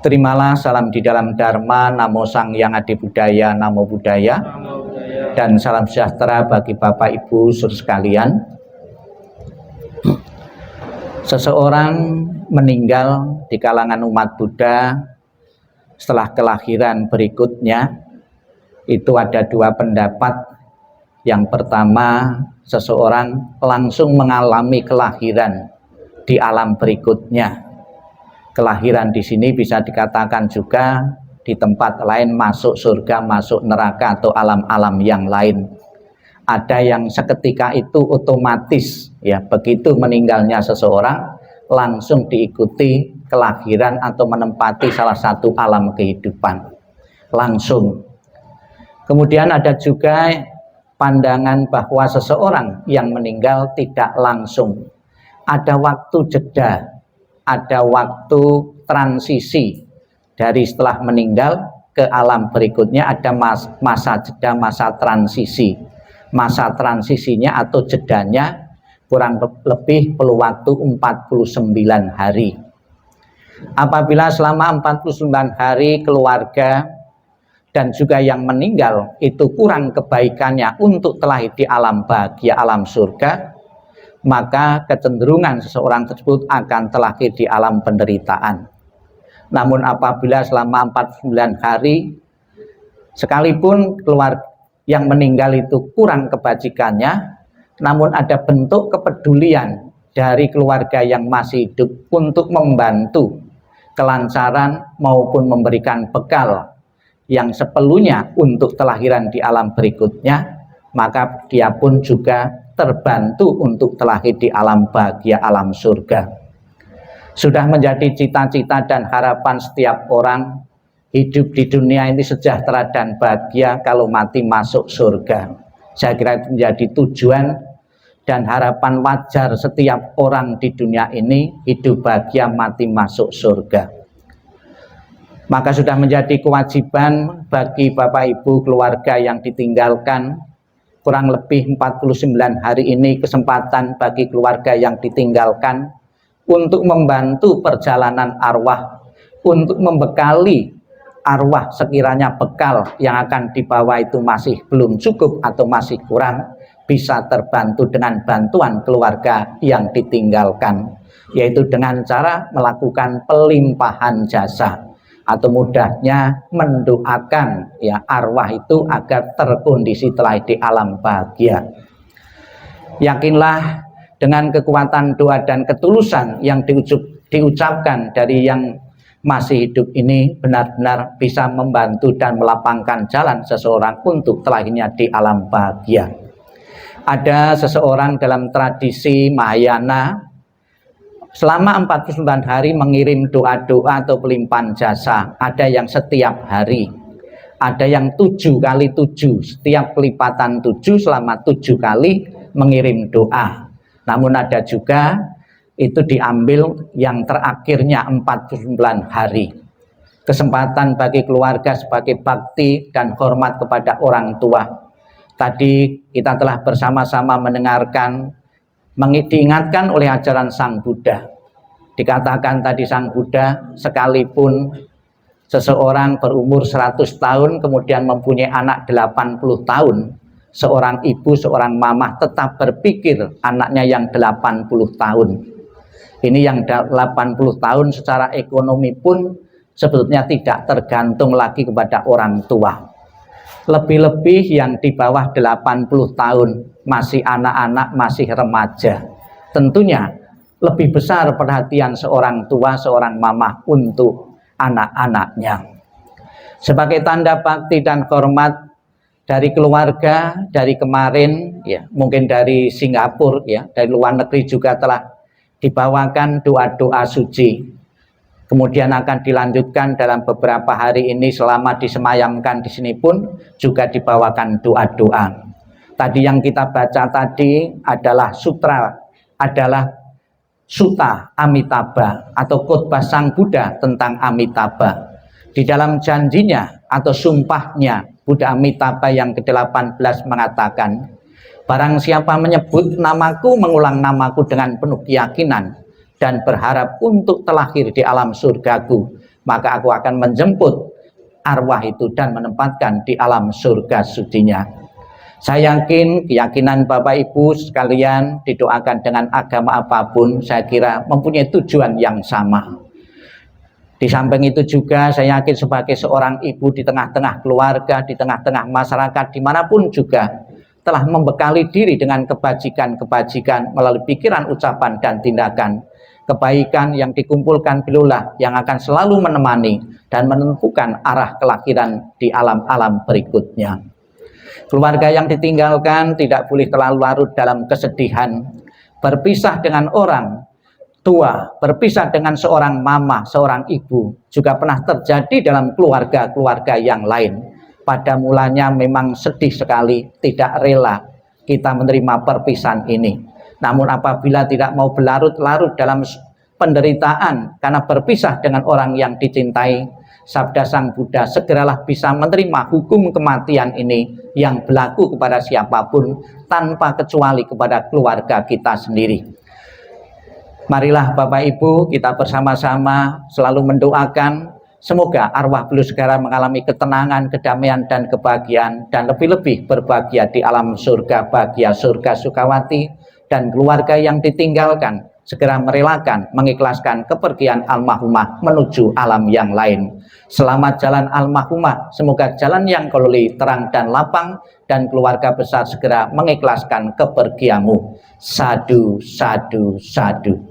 Terimalah salam di dalam Dharma, Namo Sang Hyang Adi Budaya, Namo Buddhaya, dan salam sejahtera bagi Bapak Ibu saudara sekalian. Seseorang meninggal di kalangan umat Buddha setelah kelahiran berikutnya, itu ada dua pendapat. Yang pertama, seseorang langsung mengalami kelahiran di alam berikutnya. Kelahiran di sini bisa dikatakan juga di tempat lain masuk surga, masuk neraka, atau alam-alam yang lain. Ada yang seketika itu otomatis, ya, begitu meninggalnya seseorang langsung diikuti kelahiran atau menempati salah satu alam kehidupan langsung. Kemudian ada juga pandangan bahwa seseorang yang meninggal tidak langsung, ada waktu jeda, ada waktu transisi dari setelah meninggal ke alam berikutnya, ada masa jeda, masa transisi. Masa transisinya atau jedanya kurang lebih perlu waktu 49 hari. Apabila selama 49 hari keluarga dan juga yang meninggal itu kurang kebaikannya untuk terlahir di alam bahagia, alam surga, maka kecenderungan seseorang tersebut akan terlahir di alam penderitaan. Namun apabila selama 49 hari sekalipun keluarga yang meninggal itu kurang kebajikannya, namun ada bentuk kepedulian dari keluarga yang masih hidup untuk membantu kelancaran maupun memberikan bekal yang seperlunya untuk kelahiran di alam berikutnya, maka dia pun juga terbantu untuk terlahir di alam bahagia, alam surga. Sudah menjadi cita-cita dan harapan setiap orang hidup di dunia ini sejahtera dan bahagia, kalau mati masuk surga. Saya kira itu menjadi tujuan dan harapan wajar setiap orang di dunia ini, hidup bahagia, mati masuk surga. Maka sudah menjadi kewajiban bagi Bapak Ibu keluarga yang ditinggalkan kurang lebih 49 hari ini, kesempatan bagi keluarga yang ditinggalkan untuk membantu perjalanan arwah, untuk membekali arwah sekiranya bekal yang akan dibawa itu masih belum cukup atau masih kurang, bisa terbantu dengan bantuan keluarga yang ditinggalkan, yaitu dengan cara melakukan pelimpahan jasa atau mudahnya mendoakan ya arwah itu agar terkondisi terlahir di alam bahagia. Yakinlah dengan kekuatan doa dan ketulusan yang diucapkan dari yang masih hidup ini benar-benar bisa membantu dan melapangkan jalan seseorang untuk terlahirnya di alam bahagia. Ada seseorang dalam tradisi Mahayana selama 49 hari mengirim doa-doa atau pelimpahan jasa. Ada yang setiap hari, ada yang 7 kali 7, setiap kelipatan 7 selama 7 kali mengirim doa. Namun ada juga itu diambil yang terakhirnya 49 hari. Kesempatan bagi keluarga sebagai bakti dan hormat kepada orang tua. Tadi kita telah bersama-sama mendengarkan, diingatkan oleh ajaran Sang Buddha. Dikatakan tadi Sang Buddha, sekalipun seseorang berumur 100 tahun kemudian mempunyai anak 80 tahun, seorang ibu, seorang mamah tetap berpikir anaknya yang 80 tahun. Ini yang 80 tahun secara ekonomi pun sebetulnya tidak tergantung lagi kepada orang tua. Lebih-lebih yang di bawah 80 tahun, masih anak-anak, masih remaja. Tentunya lebih besar perhatian seorang tua, seorang mamah untuk anak-anaknya. Sebagai tanda bakti dan hormat dari keluarga, dari kemarin, ya mungkin dari Singapura, ya dari luar negeri juga telah dibawakan doa-doa suci. Kemudian akan dilanjutkan dalam beberapa hari ini selama disemayamkan di sini pun juga dibawakan doa-doa. Tadi yang kita baca tadi adalah Sutta Amitabha atau khotbah Sang Buddha tentang Amitabha. Di dalam janjinya atau sumpahnya Buddha Amitabha yang ke-18 mengatakan, barang siapa menyebut namaku, mengulang namaku dengan penuh keyakinan dan berharap untuk terlahir di alam surgaku, maka aku akan menjemput arwah itu dan menempatkan di alam surga sucinya. Saya yakin keyakinan Bapak Ibu sekalian didoakan dengan agama apapun, saya kira mempunyai tujuan yang sama. Di samping itu juga saya yakin sebagai seorang ibu di tengah-tengah keluarga, di tengah-tengah masyarakat, dimanapun juga telah membekali diri dengan kebajikan-kebajikan melalui pikiran, ucapan, dan tindakan. Kebaikan yang dikumpulkan beliaulah yang akan selalu menemani dan menentukan arah kelahiran di alam-alam berikutnya. Keluarga yang ditinggalkan tidak boleh terlalu larut dalam kesedihan. Berpisah dengan orang tua, berpisah dengan seorang mama, seorang ibu, juga pernah terjadi dalam keluarga-keluarga yang lain. Pada mulanya memang sedih sekali, tidak rela kita menerima perpisahan ini. Namun apabila tidak mau berlarut-larut dalam penderitaan karena berpisah dengan orang yang dicintai, sabda Sang Buddha, segeralah bisa menerima hukum kematian ini yang berlaku kepada siapapun tanpa kecuali kepada keluarga kita sendiri. Marilah Bapak Ibu kita bersama-sama selalu mendoakan semoga arwah beliau segera mengalami ketenangan, kedamaian, dan kebahagiaan, dan lebih-lebih berbahagia di alam surga, bahagia surga Sukawati, dan keluarga yang ditinggalkan segera merelakan, mengikhlaskan kepergian almarhumah menuju alam yang lain. Selamat jalan almarhumah, semoga jalan yang kau lalui terang dan lapang, dan keluarga besar segera mengikhlaskan kepergianmu. Sadu, sadu, sadu.